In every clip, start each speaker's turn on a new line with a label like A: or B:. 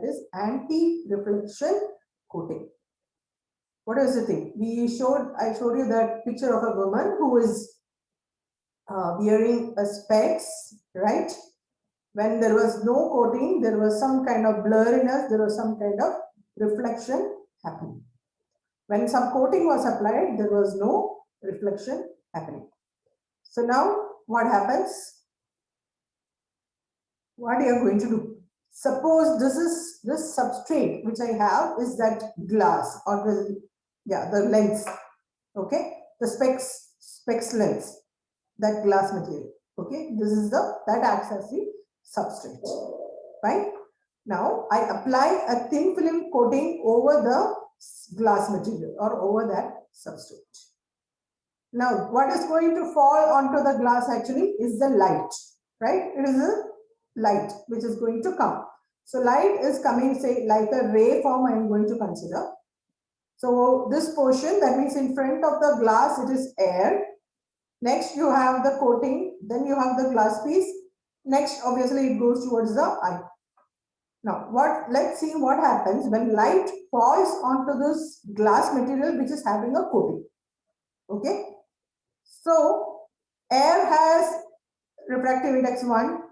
A: is anti-reflection coating. What is the thing? I showed you that picture of a woman who is wearing a specs, right? When there was no coating, there was some kind of blurriness, there was some kind of reflection happening. When some coating was applied, there was no reflection happening. So now what happens? What you are going to do? Suppose this substrate which I have is that glass or the lens, okay, the specs lens, that glass material, okay, this is that acts as the substrate, right? Now I apply a thin film coating over the glass material or over that substrate. Now what is going to fall onto the glass actually is the light, right? It is a light which is going to come. So light is coming, say, like a ray form I am going to consider. So this portion, that means in front of the glass it is air. Next you have the coating, then you have the glass piece. Next obviously it goes towards the eye. Now let's see what happens when light falls onto this glass material which is having a coating. Okay. So air has refractive index 1.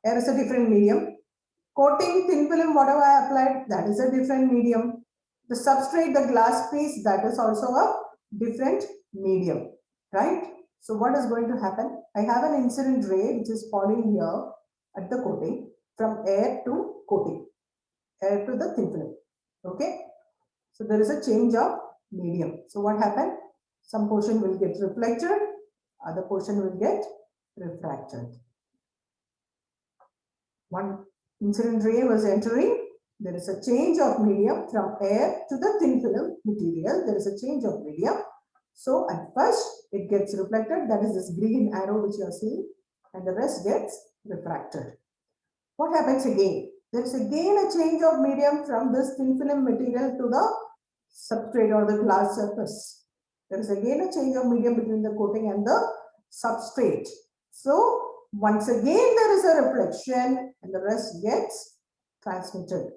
A: Air is a different medium. Coating, thin film, whatever I applied, that is a different medium. The substrate, the glass piece, that is also a different medium, right? So what is going to happen? I have an incident ray which is falling here at the coating from air to coating, air to the thin film, okay? So there is a change of medium. So what happened? Some portion will get reflected, other portion will get refracted. One incident ray was entering, there is a change of medium from air to the thin film material, there is a change of medium. So at first it gets reflected, that is this green arrow which you are seeing, and the rest gets refracted. What happens again? There is again a change of medium from this thin film material to the substrate or the glass surface. There is again a change of medium between the coating and the substrate. So once again there is a reflection and the rest gets transmitted.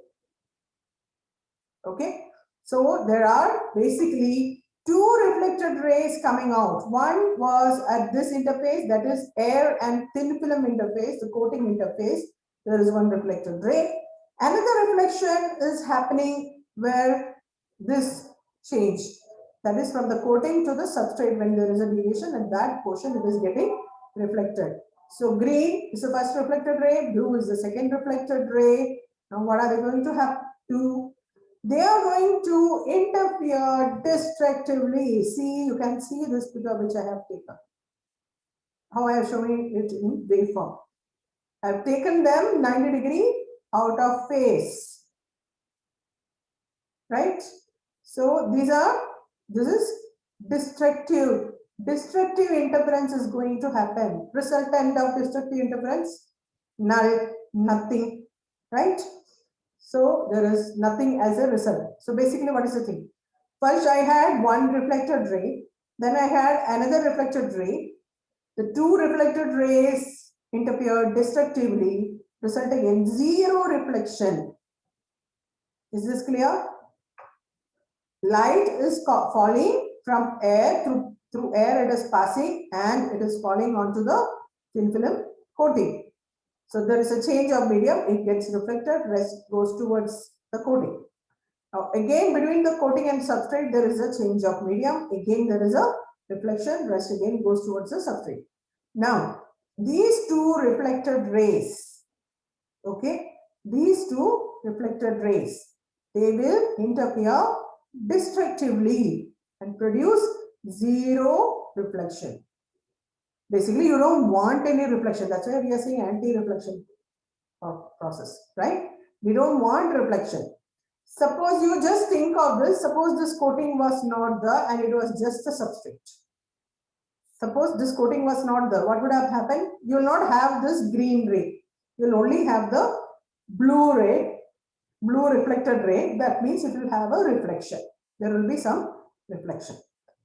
A: Okay, so there are basically two reflected rays coming out. One was at this interface, that is air and thin film interface, the coating interface. There is one reflected ray. Another reflection is happening where this change, that is from the coating to the substrate, when there is a deviation, and that portion it is getting reflected. So green is the first reflected ray, blue is the second reflected ray. Now what are they going to have to? They are going to interfere destructively. See, you can see this figure which I have taken. How I have shown it in waveform. I have taken them 90 degree out of phase. Right? So this is destructive. Destructive interference is going to happen. Resultant of destructive interference, null, nothing. Right? So there is nothing as a result. So basically what is the thing? First I had one reflected ray, then I had another reflected ray. The two reflected rays interfered destructively, resulting in zero reflection. Is this clear? Light is falling from air, through air it is passing and it is falling onto the thin film coating. So there is a change of medium, it gets reflected, rest goes towards the coating. Now again between the coating and substrate there is a change of medium, again there is a reflection, rest again goes towards the substrate. Now these two reflected rays, okay, these two reflected rays, they will interfere destructively and produce zero reflection. Basically, you don't want any reflection. That's why we are saying anti-reflection process, right? We don't want reflection. Suppose you just think of this. Suppose this coating was not there and it was just a substrate. Suppose this coating was not there. What would have happened? You will not have this green ray. You will only have the blue ray, blue reflected ray. That means it will have a reflection. There will be some reflection.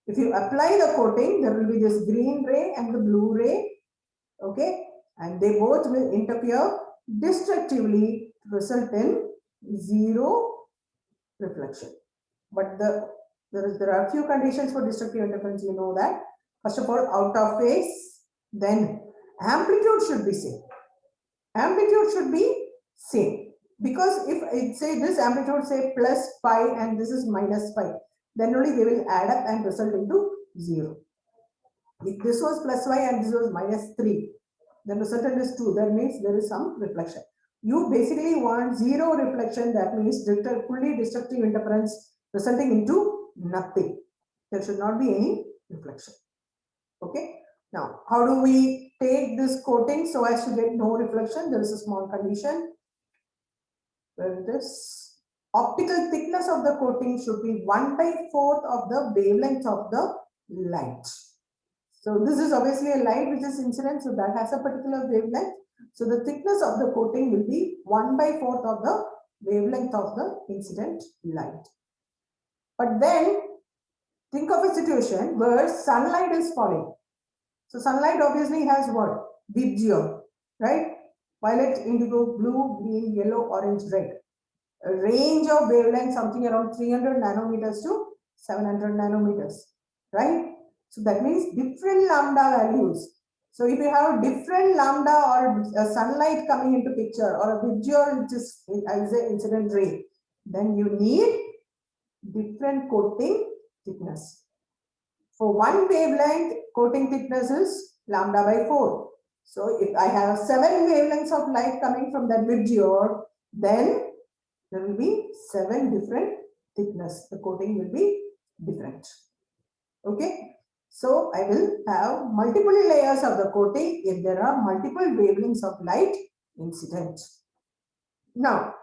A: If you apply the coating, there will be this green ray and the blue ray, okay, and they both will interfere destructively to result in zero reflection. But there are a few conditions for destructive interference, you know that. First of all, out of phase, then amplitude should be same. Amplitude should be same. Because if it say this amplitude say plus pi and this is minus pi, then only they will add up and result into 0. If this was plus y and this was minus 3, then resultant is 2. That means there is some reflection. You basically want 0 reflection. That means fully destructive interference resulting into nothing. There should not be any reflection. Okay. Now, how do we take this coating so as to get no reflection? There is a small condition where this optical thickness of the coating should be 1/4 of the wavelength of the light. So this is obviously a light which is incident, so that has a particular wavelength. So the thickness of the coating will be 1/4 of the wavelength of the incident light. But then think of a situation where sunlight is falling. So sunlight obviously has what? VIBGYOR, right? Violet, indigo, blue, green, yellow, orange, red. A range of wavelength something around 300 nanometers to 700 nanometers, right? So that means different lambda values. So if you have different lambda or sunlight coming into picture or a VIBGYOR which is as an incident ray, then you need different coating thickness. For one wavelength, coating thickness is lambda by 4. So if I have 7 wavelengths of light coming from that VIBGYOR, then there will be 7 different thickness. The coating will be different. Okay. So I will have multiple layers of the coating if there are multiple wavelengths of light incident. Now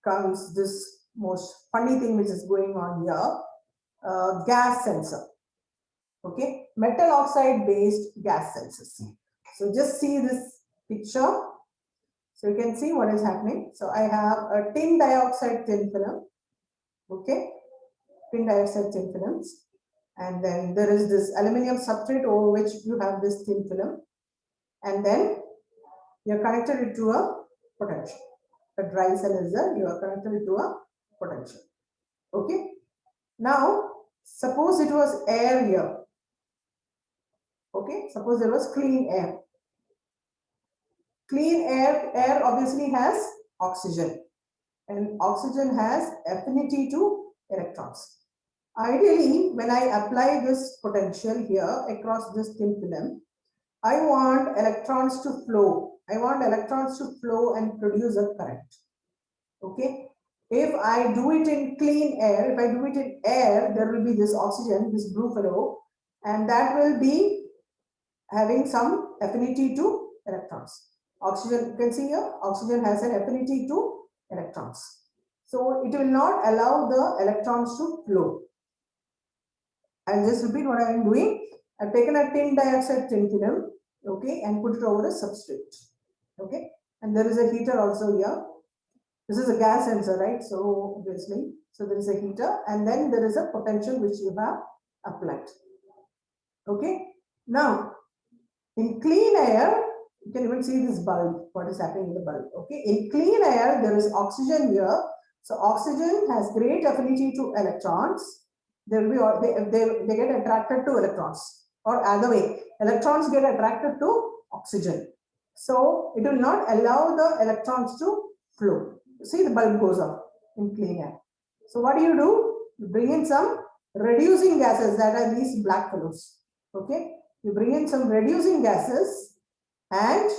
A: comes this most funny thing which is going on here, gas sensor. Okay, metal oxide based gas sensors. So just see this picture. So you can see what is happening. So I have a tin dioxide thin film. Okay, tin dioxide thin films. And then there is this aluminum substrate over which you have this thin film. And then you are connected it to a potential. A dry cell is there, you are connected it to a potential. Okay. Now, suppose it was air here. Okay, suppose there was clean air. Clean air obviously has oxygen. And oxygen has affinity to electrons. Ideally, when I apply this potential here across this thin film, I want electrons to flow. I want electrons to flow and produce a current. Okay. If I do it in clean air, if I do it in air, there will be this oxygen, this blue fellow, and that will be having some affinity to electrons. Oxygen, you can see here, oxygen has an affinity to electrons. So it will not allow the electrons to flow. I'll just repeat what I am doing. I've taken a tin dioxide thin film, okay, and put it over a substrate, okay. And there is a heater also here. This is a gas sensor, right? So obviously, so there is a heater, and then there is a potential which you have applied, okay. Now, in clean air, you can even see this bulb, what is happening in the bulb, okay. In clean air, there is oxygen here. So oxygen has great affinity to electrons. They get attracted to electrons, or other way, electrons get attracted to oxygen. So it will not allow the electrons to flow. See, the bulb goes off in clean air. So what do? You bring in some reducing gases, that are these black fellows. Okay, you bring in some reducing gases, and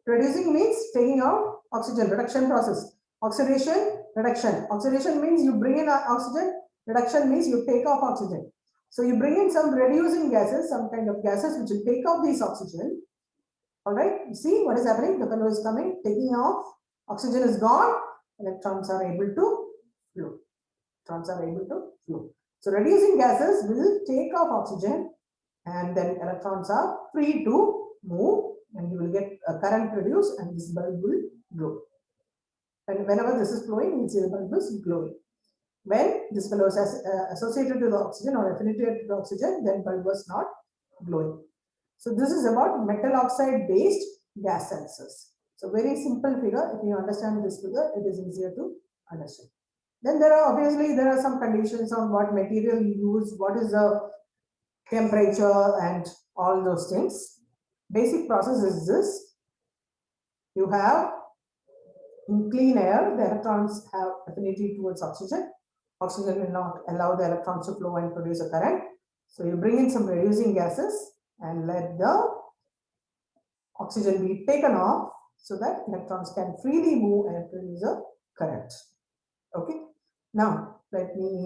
A: reducing means taking out oxygen, reduction process. Oxidation, reduction. Oxidation means you bring in oxygen. Reduction means you take off oxygen. So you bring in some reducing gases, some kind of gases which will take off this oxygen. All right, you see what is happening? The fellow is coming, taking off. Oxygen is gone. Electrons are able to flow. Electrons are able to flow. So reducing gases will take off oxygen, and then electrons are free to move, and you will get a current produced, and this bulb will glow. And whenever this is flowing, you will see the bulb is glowing. When this fellow is associated to the oxygen or affiliated to the oxygen, then bulb was not glowing. So this is about metal oxide based gas sensors. So So very simple figure. If you understand this figure, it is easier to understand. Then there are some conditions on what material you use, what is the temperature and all those things. Basic process is this. You have in clean air, the electrons have affinity towards oxygen. Oxygen will not allow the electrons to flow and produce a current. So you bring in some reducing gases and let the oxygen be taken off so that electrons can freely move and produce a current. Okay. Now let me